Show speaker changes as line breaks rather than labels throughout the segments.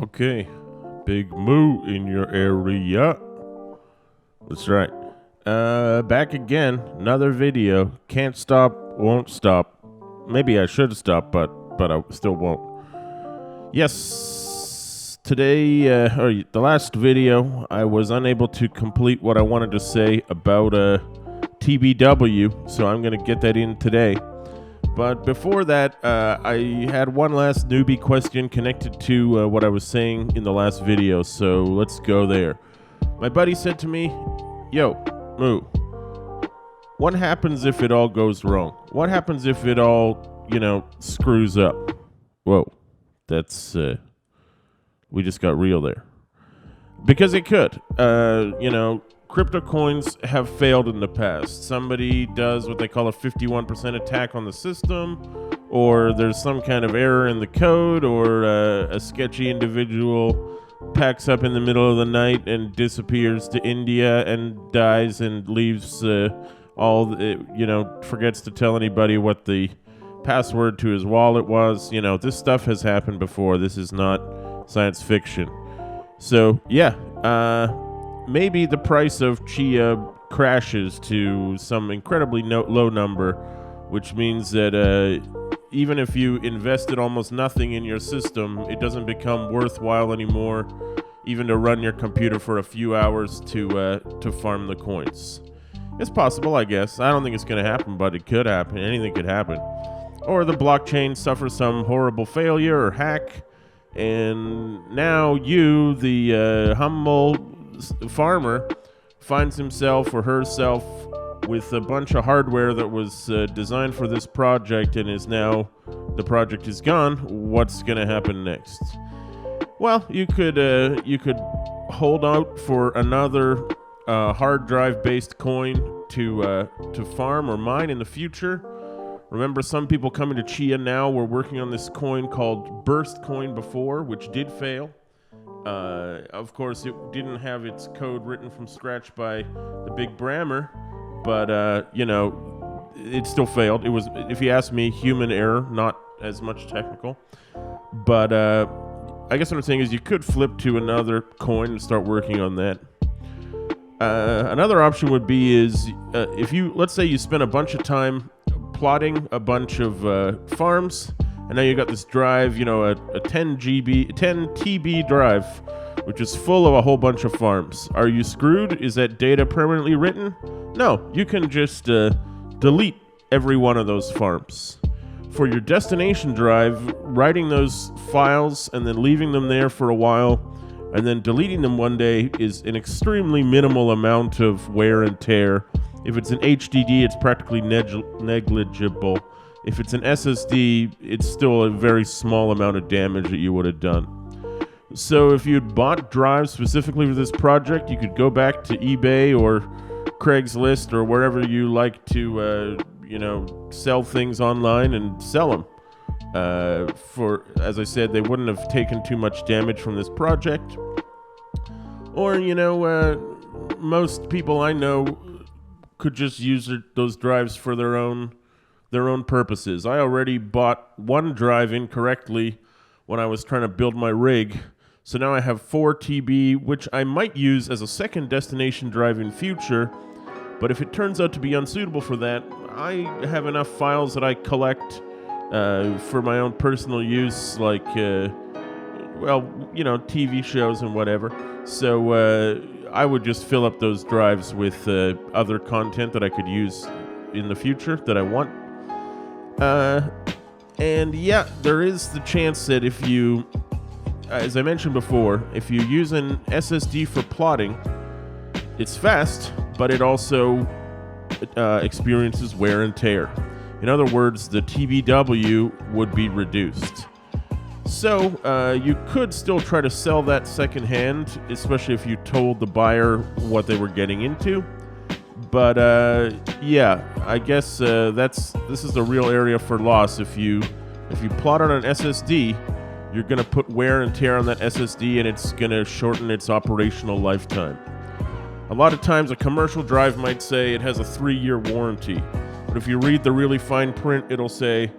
Okay, big moo in your area. That's right. Back again, another video. Can't stop, won't stop. Maybe I should stop, but I still won't. Yes, today, or the last video, I was unable to complete what I wanted to say about TBW, so I'm gonna get that in today. But before that, I had one last newbie question connected to what I was saying in the last video, so let's go there. My buddy said to me, "Yo, Moo, what happens if it all goes wrong? What happens if it all, screws up?" Whoa, that's, we just got real there. Because it could. Crypto coins have failed in the past. Somebody does what they call a 51% attack on the system, or there's some kind of error in the code, or a sketchy individual packs up in the middle of the night and disappears to India and dies and leaves forgets to tell anybody what the password to his wallet was. This stuff has happened before. This is not science fiction. So, yeah, maybe the price of CHIA crashes to some incredibly low number, which means that even if you invested almost nothing in your system, it doesn't become worthwhile anymore, even to run your computer for a few hours to farm the coins. It's possible, I guess. I don't think it's going to happen, but it could happen. Anything could happen. Or the blockchain suffers some horrible failure or hack, and now you, the humble farmer, finds himself or herself with a bunch of hardware that was designed for this project, and the project is gone. What's going to happen next? Well, you could hold out for another hard drive based coin to farm or mine in the future. Remember, some people coming to CHIA now were working on this coin called Burst Coin before, which did fail. Of course, it didn't have its code written from scratch by the big Brammer, but, it still failed. It was, if you ask me, human error, not as much technical. But I guess what I'm saying is you could flip to another coin and start working on that. Another option would be if let's say you spend a bunch of time plotting a bunch of farms, and now you got this drive, a 10 TB drive, which is full of a whole bunch of farms. Are you screwed? Is that data permanently written? No, you can just delete every one of those farms. For your destination drive, writing those files and then leaving them there for a while, and then deleting them one day is an extremely minimal amount of wear and tear. If it's an HDD, it's practically negligible. If it's an SSD, it's still a very small amount of damage that you would have done. So if you'd bought drives specifically for this project, you could go back to eBay or Craigslist or wherever you like to, sell things online and sell them. As I said, they wouldn't have taken too much damage from this project. Or, most people I know could just use those drives for their own purposes. I already bought one drive incorrectly when I was trying to build my rig, so now I have 4 TB, which I might use as a second destination drive in future, but if it turns out to be unsuitable for that, I have enough files that I collect for my own personal use, like, TV shows and whatever. So I would just fill up those drives with other content that I could use in the future that I want. And yeah, there is the chance that if you, as I mentioned before, if you use an SSD for plotting, it's fast, but it also experiences wear and tear. In other words, the TBW would be reduced. So you could still try to sell that secondhand, especially if you told the buyer what they were getting into. But I guess this is the real area for loss. If you plot on an SSD, you're going to put wear and tear on that SSD, and it's going to shorten its operational lifetime. A lot of times a commercial drive might say it has a 3-year warranty. But if you read the really fine print, it'll say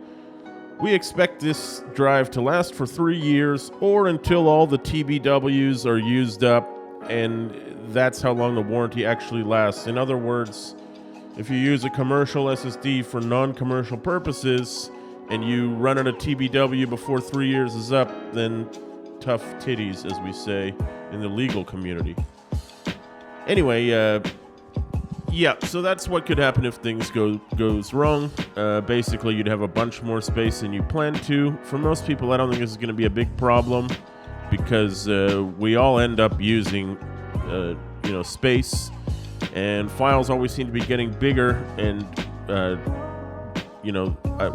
We expect this drive to last for 3 years or until all the TBWs are used up, and that's how long the warranty actually lasts. In other words, if you use a commercial SSD for non-commercial purposes and you run out of TBW before 3 years is up, then tough titties, as we say in the legal community. Anyway, yeah, so that's what could happen if things goes wrong. Basically, you'd have a bunch more space than you planned to. For most people, I don't think this is going to be a big problem because we all end up using, space, and files always seem to be getting bigger, and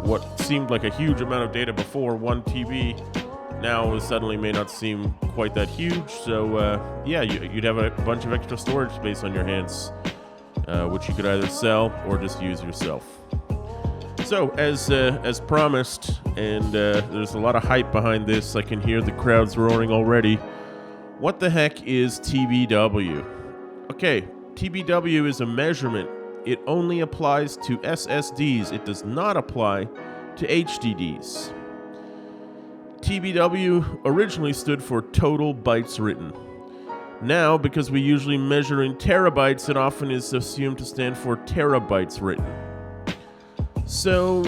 what seemed like a huge amount of data before, 1 TB, now suddenly may not seem quite that huge. So you'd have a bunch of extra storage space on your hands, which you could either sell or just use yourself. So as promised, and there's a lot of hype behind this, I can hear the crowds roaring already. What the heck is TBW? Okay, TBW is a measurement. It only applies to SSDs. It does not apply to HDDs. TBW originally stood for total bytes written. Now, because we usually measure in terabytes, it often is assumed to stand for terabytes written. So,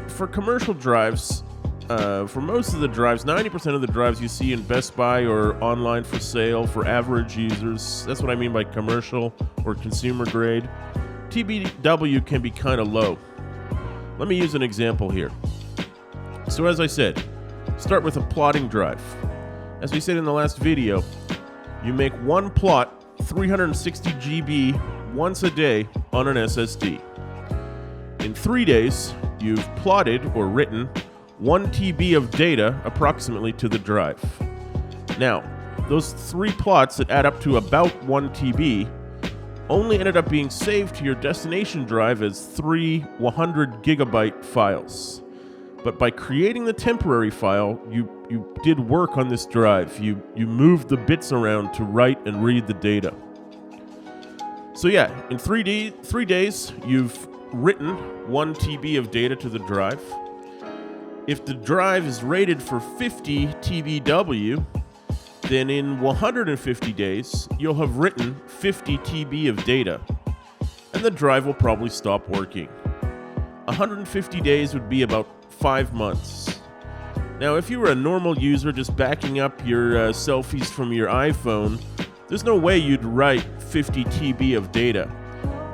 for commercial drives, for most of the drives, 90% of the drives you see in Best Buy or online for sale for average users, that's what I mean by commercial or consumer grade, TBW can be kind of low. Let me use an example here. So as I said, start with a plotting drive. As we said in the last video, you make one plot, 360 GB, once a day on an SSD. In 3 days, you've plotted or written 1 TB of data approximately to the drive. Now, those 3 plots that add up to about 1 TB only ended up being saved to your destination drive as 3 100 gigabyte files. But by creating the temporary file, you did work on this drive. You moved the bits around to write and read the data. So yeah, in 3 days, you've written 1 TB of data to the drive. If the drive is rated for 50 TBW, then in 150 days, you'll have written 50 TB of data, and the drive will probably stop working. 150 days would be about 5 months. Now, if you were a normal user just backing up your selfies from your iPhone, there's no way you'd write 50 TB of data.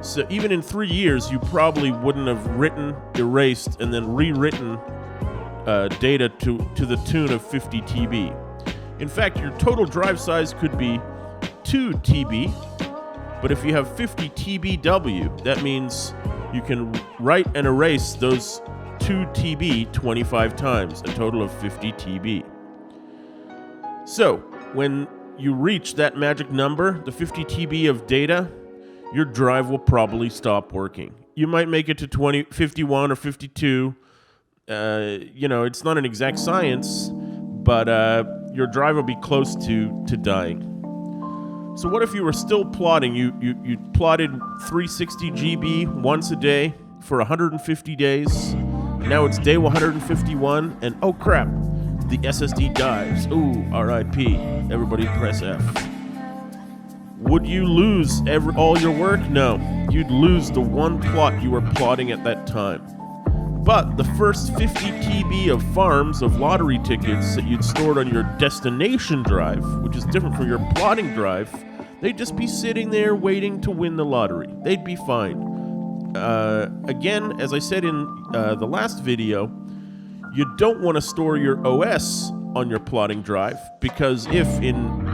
So even in 3 years, you probably wouldn't have written, erased, and then rewritten data to the tune of 50 TB. In fact, your total drive size could be 2 TB, but if you have 50 TBW, that means you can write and erase those 2 TB 25 times, a total of 50 TB. So, when you reach that magic number, the 50 TB of data, your drive will probably stop working. You might make it to 51 or 52. It's not an exact science, but your drive will be close to dying. So what if you were still plotting? You plotted 360 GB once a day for 150 days. Now it's day 151, and oh crap, the SSD dies. Ooh, RIP. Everybody press F. Would you lose all your work? No. You'd lose the one plot you were plotting at that time. But the first 50 TB of farms of lottery tickets that you'd stored on your destination drive, which is different from your plotting drive, they'd just be sitting there waiting to win the lottery. They'd be fine. Again, as I said in the last video, you don't want to store your OS on your plotting drive, because if in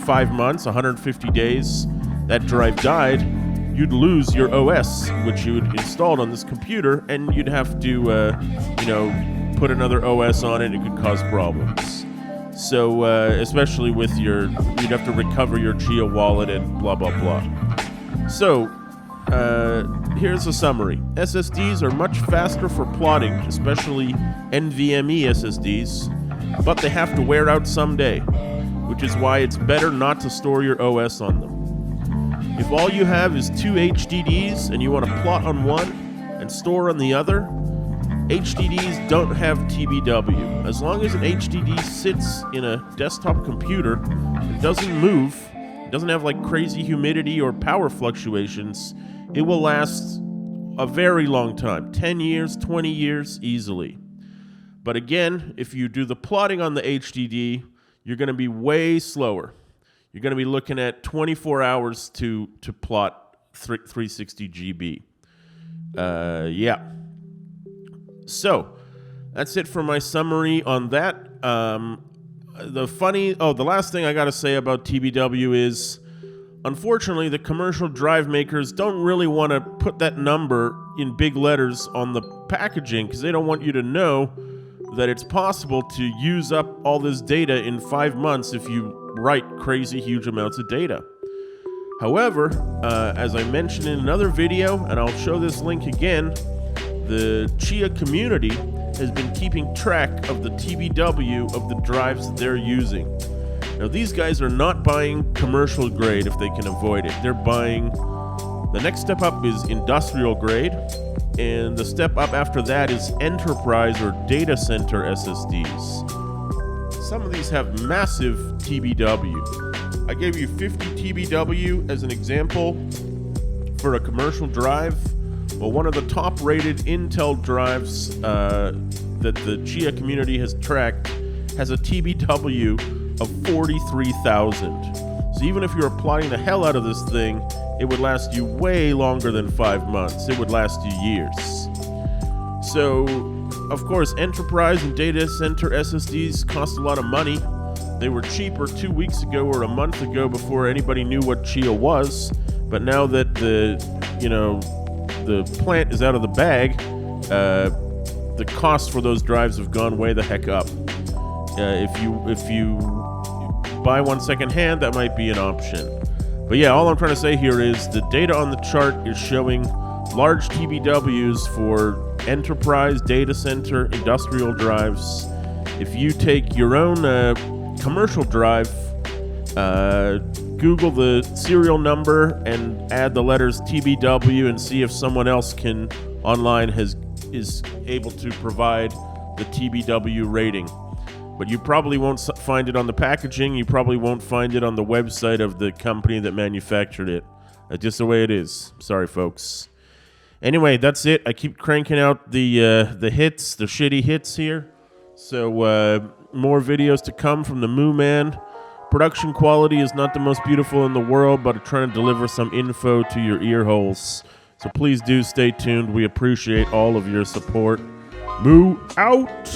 5 months, 150 days, that drive died, you'd lose your OS, which you had installed on this computer, and you'd have to, put another OS on it. It could cause problems. So, especially with you'd have to recover your CHIA wallet and blah, blah, blah. So, here's a summary. SSDs are much faster for plotting, especially NVMe SSDs, but they have to wear out someday, which is why it's better not to store your OS on them. If all you have is 2 HDDs and you want to plot on one and store on the other, HDDs don't have TBW. As long as an HDD sits in a desktop computer, it doesn't move, it doesn't have like crazy humidity or power fluctuations, it will last a very long time, 10 years, 20 years easily. But again, if you do the plotting on the HDD, you're going to be way slower. You're going to be looking at 24 hours to plot 360 GB. Yeah. So, that's it for my summary on that. The last thing I got to say about TBW is, unfortunately, the commercial drive makers don't really want to put that number in big letters on the packaging because they don't want you to know that it's possible to use up all this data in 5 months if you write crazy huge amounts of data. However, as I mentioned in another video, and I'll show this link again, the CHIA community has been keeping track of the TBW of the drives that they're using. Now, these guys are not buying commercial grade if they can avoid it. They're buying, the next step up is industrial grade, and the step up after that is enterprise or data center SSDs. Some of these have massive TBW. I gave you 50 TBW as an example for a commercial drive. Well, one of the top-rated Intel drives that the CHIA community has tracked has a TBW of 43,000. So even if you're applying the hell out of this thing, it would last you way longer than 5 months. It would last you years. So, of course, enterprise and data center SSDs cost a lot of money. They were cheaper 2 weeks ago or a month ago before anybody knew what CHIA was. But now that the plant is out of the bag, the costs for those drives have gone way the heck up. If you buy one secondhand, that might be an option. But yeah, all I'm trying to say here is the data on the chart is showing large TBWs for enterprise, data center, industrial drives. If you take your own commercial drive, Google the serial number and add the letters TBW and see if someone else online is able to provide the TBW rating. But you probably won't find it on the packaging. You probably won't find it on the website of the company that manufactured it. That's just the way it is. Sorry, folks. Anyway, that's it. I keep cranking out the hits, the shitty hits here. So more videos to come from the Moo Man. Production quality is not the most beautiful in the world, but I'm trying to deliver some info to your ear holes. So please do stay tuned. We appreciate all of your support. Moo out!